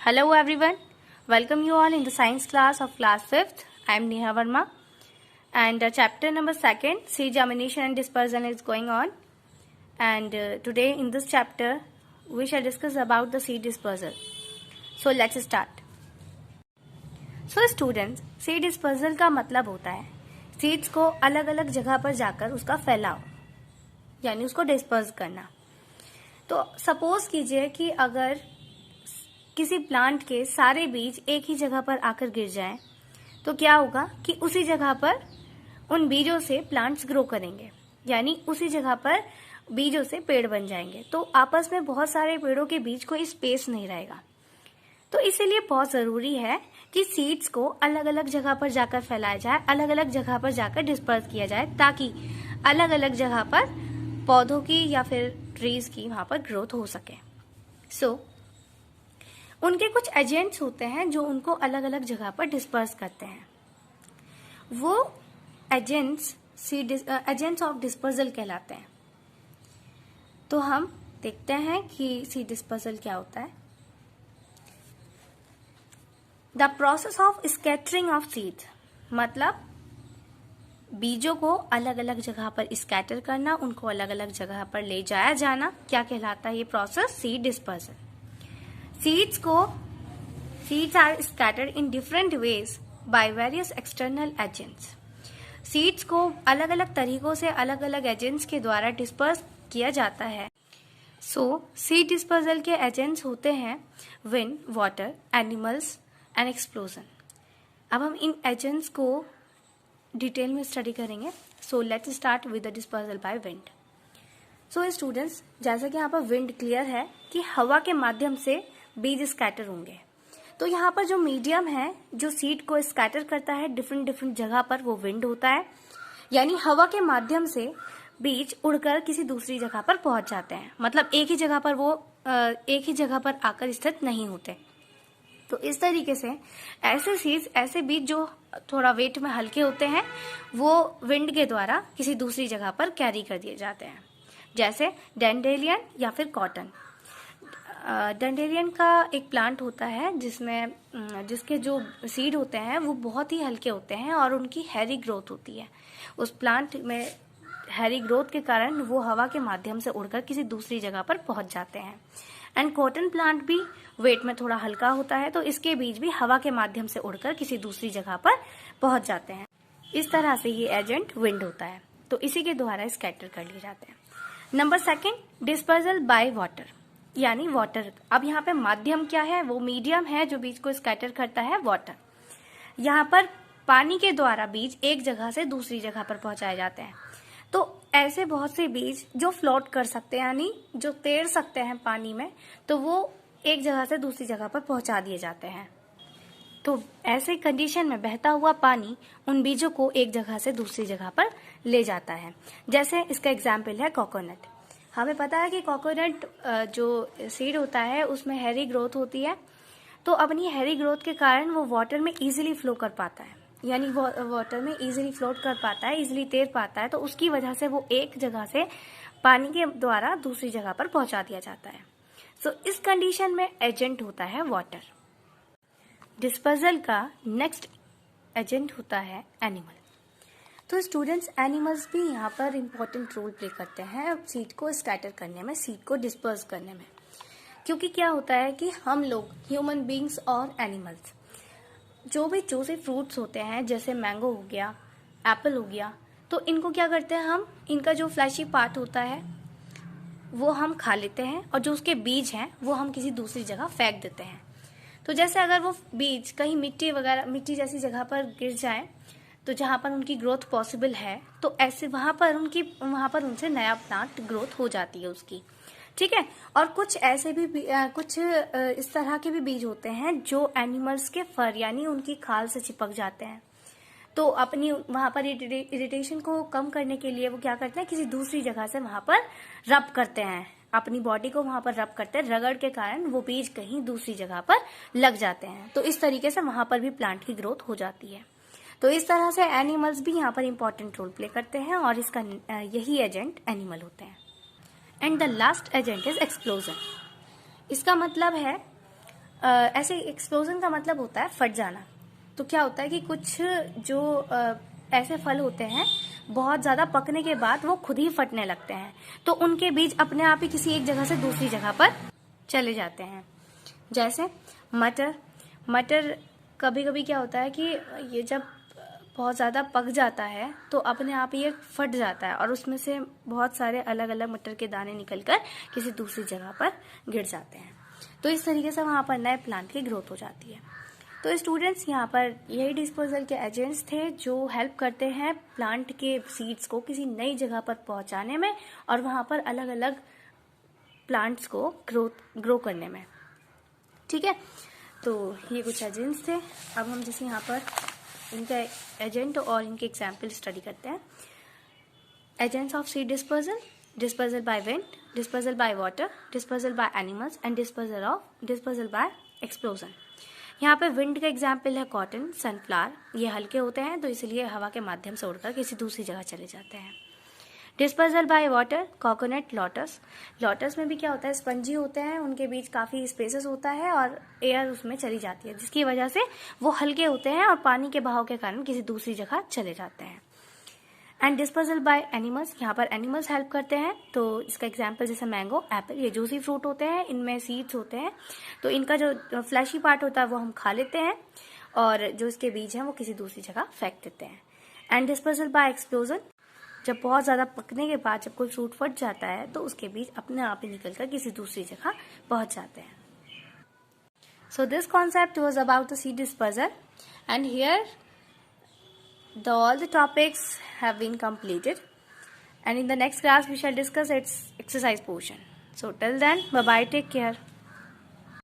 Hello everyone, welcome you all in the science class of class 5th. I am Neha Verma and chapter number 2nd, seed germination and dispersion is going on. And today in this chapter we shall discuss about the seed dispersal. So let's start. So students, seed dispersal का मतलब होता है seeds को अलग अलग जगह पर जाकर उसका फैलाव यानी उसको डिस्पर्स करना। तो सपोज कीजिए कि अगर किसी प्लांट के सारे बीज एक ही जगह पर आकर गिर जाएं, तो क्या होगा कि उसी जगह पर उन बीजों से प्लांट्स ग्रो करेंगे, यानी उसी जगह पर बीजों से पेड़ बन जाएंगे। तो आपस में बहुत सारे पेड़ों के बीच कोई स्पेस नहीं रहेगा। तो इसीलिए बहुत जरूरी है कि सीड्स को अलग अलग जगह पर जाकर फैलाया जाए, अलग अलग जगह पर जाकर डिस्पर्स किया जाए, ताकि अलग अलग जगह पर पौधों की या फिर ट्रीज की वहां पर ग्रोथ हो सके। उनके कुछ एजेंट्स होते हैं जो उनको अलग अलग जगह पर डिस्पर्स करते हैं। वो एजेंट्स ऑफ डिस्पर्सल कहलाते हैं। तो हम देखते हैं कि सीड डिस्पर्सल क्या होता है। The process of scattering of seed मतलब बीजों को अलग अलग जगह पर स्कैटर करना, उनको अलग अलग जगह पर ले जाया जाना, क्या कहलाता है ये process? Seed dispersal. Seeds are scattered in different ways by various external agents. Seeds को अलग अलग तरीकों से अलग अलग एजेंट्स के द्वारा डिस्पर्स किया जाता है। सीड डिस्पर्सल के एजेंट्स होते हैं wind, water, animals and explosion. अब हम इन एजेंट्स को डिटेल में स्टडी करेंगे। Let's start with the dispersal by wind. Students, जैसा कि यहाँ पर विंड क्लियर है कि हवा के माध्यम से बीज स्कैटर होंगे। तो यहाँ पर जो मीडियम है जो सीड को स्कैटर करता है डिफरेंट जगह पर, वो विंड होता है। यानी हवा के माध्यम से बीज उड़कर किसी दूसरी जगह पर पहुंच जाते हैं, मतलब एक ही जगह पर आकर स्थित नहीं होते। तो इस तरीके से ऐसे सीड्स, ऐसे बीज जो थोड़ा वेट में हल्के होते हैं, वो विंड के द्वारा किसी दूसरी जगह पर कैरी कर दिए जाते हैं, जैसे डैंडेलियन या फिर कॉटन। डैंडेलियन का एक प्लांट होता है जिसके जो सीड होते हैं वो बहुत ही हल्के होते हैं और उनकी हैरी ग्रोथ होती है। उस प्लांट में हैरी ग्रोथ के कारण वो हवा के माध्यम से उड़कर किसी दूसरी जगह पर पहुंच जाते हैं। एंड कॉटन प्लांट भी वेट में थोड़ा हल्का होता है, तो इसके बीज भी हवा के माध्यम से उड़कर किसी दूसरी जगह पर पहुंच जाते हैं। इस तरह से ये एजेंट विंड होता है, तो इसी के द्वारा स्कैटर कर लिए जाते हैं। नंबर 2, डिस्पर्सल बाय वाटर, यानी वाटर। अब यहाँ पे माध्यम क्या है? वो मीडियम है जो बीज को स्कैटर करता है, वाटर। यहाँ पर पानी के द्वारा बीज एक जगह से दूसरी जगह पर पहुंचाए जाते हैं। तो ऐसे बहुत से बीज जो फ्लोट कर सकते हैं, यानी जो तैर सकते हैं पानी में, तो वो एक जगह से दूसरी जगह पर पहुंचा दिए जाते हैं। तो ऐसे कंडीशन में बहता हुआ पानी उन बीजों को एक जगह से दूसरी जगह पर ले जाता है। जैसे इसका एग्जाम्पल है कोकोनट। हमें पता है कि कोकोनट जो सीड होता है उसमें हैरी ग्रोथ होती है, तो अपनी हैरी ग्रोथ के कारण वो वाटर में इजीली फ्लो कर पाता है, यानी वो वाटर में इजीली फ्लोट कर पाता है, इजीली तैर पाता है। तो उसकी वजह से वो एक जगह से पानी के द्वारा दूसरी जगह पर पहुंचा दिया जाता है। इस कंडीशन में एजेंट होता है वाटर। डिस्पर्सल का नेक्स्ट एजेंट होता है एनिमल। तो स्टूडेंट्स, एनिमल्स भी यहाँ पर इम्पोर्टेंट रोल प्ले करते हैं सीड को स्कैटर करने में, सीड को डिस्पर्स करने में। क्योंकि क्या होता है कि हम लोग ह्यूमन बींग्स और एनिमल्स जो भी जूसी फ्रूट्स होते हैं, जैसे मैंगो हो गया, एप्पल हो गया, तो इनको क्या करते हैं हम, इनका जो फ्लैशी पार्ट होता है वो हम खा लेते हैं, और जो उसके बीज हैं वो हम किसी दूसरी जगह फेंक देते हैं। तो जैसे अगर वो बीज कहीं मिट्टी जैसी जगह पर गिर जाए, तो जहाँ पर उनकी ग्रोथ पॉसिबल है, तो ऐसे वहां पर उनसे नया प्लांट ग्रोथ हो जाती है उसकी, ठीक है। और कुछ ऐसे भी कुछ इस तरह के भी बीज होते हैं जो एनिमल्स के फर यानी उनकी खाल से चिपक जाते हैं। तो अपनी वहां पर इरिटेशन को कम करने के लिए वो क्या करते हैं, किसी दूसरी जगह से वहां पर रब करते हैं, अपनी बॉडी को वहां पर रब करते हैं। रगड़ के कारण वो बीज कहीं दूसरी जगह पर लग जाते हैं, तो इस तरीके से वहां पर भी प्लांट की ग्रोथ हो जाती है। तो इस तरह से एनिमल्स भी यहाँ पर इंपॉर्टेंट रोल प्ले करते हैं, और इसका यही एजेंट एनिमल होते हैं। And the last agent is explosion. इसका मतलब है ऐसे एक्सप्लोजन का मतलब होता है फट जाना। तो क्या होता है कि कुछ जो ऐसे फल होते हैं बहुत ज्यादा पकने के बाद वो खुद ही फटने लगते हैं, तो उनके बीज अपने आप ही किसी एक जगह से दूसरी जगह पर चले जाते हैं। जैसे मटर, मटर कभी कभी क्या होता है कि ये जब बहुत ज़्यादा पक जाता है तो अपने आप ही ये फट जाता है और उसमें से बहुत सारे अलग अलग मटर के दाने निकलकर किसी दूसरी जगह पर गिर जाते हैं। तो इस तरीके से वहाँ पर नए प्लांट की ग्रोथ हो जाती है। तो स्टूडेंट्स, यहाँ पर यही डिस्पोजल के एजेंट्स थे जो हेल्प करते हैं प्लांट के सीड्स को किसी नई जगह पर पहुँचाने में और वहाँ पर अलग अलग प्लांट्स को ग्रो करने में। ठीक है, तो ये कुछ एजेंट्स थे। अब हम जैसे यहाँ पर इनका एजेंट और इनके एग्जाम्पल स्टडी करते हैं। Agents of seed dispersal: dispersal by wind, dispersal by water, dispersal by animals and dispersal by explosion. यहाँ पे विंड का एग्जाम्पल है कॉटन, सनफ्लावर। ये हल्के होते हैं तो इसलिए हवा के माध्यम से उड़कर किसी दूसरी जगह चले जाते हैं। Dispersal by water: coconut, lotus. Lotus में भी क्या होता है, स्पंजी होते हैं, उनके बीच काफी स्पेसेस होता है और एयर उसमें चली जाती है, जिसकी वजह से वो हल्के होते हैं और पानी के बहाव के कारण किसी दूसरी जगह चले जाते हैं। एंड डिस्पर्जल बाय एनिमल्स: यहाँ पर एनिमल्स हेल्प करते हैं। तो इसका एग्जाम्पल जैसे मैंगो, एप्पल, ये जूसी फ्रूट होते हैं, इनमें सीड्स होते हैं, तो इनका जो फ्लैशी पार्ट होता है वो हम खा लेते हैं और जो इसके बीज हैं वो किसी दूसरी जगह फेंक देते हैं। एंड डिस्पर्जल बाय एक्सप्लोजन: जब बहुत ज्यादा पकने के बाद जब कोई फ्रूट फट जाता है तो उसके बीज अपने आप ही निकलकर किसी दूसरी जगह पहुंच जाते हैं। So this concept was about the seed dispersal and here all the topics have been completed, and in the next class we shall discuss its exercise portion. So till then, bye bye, take care.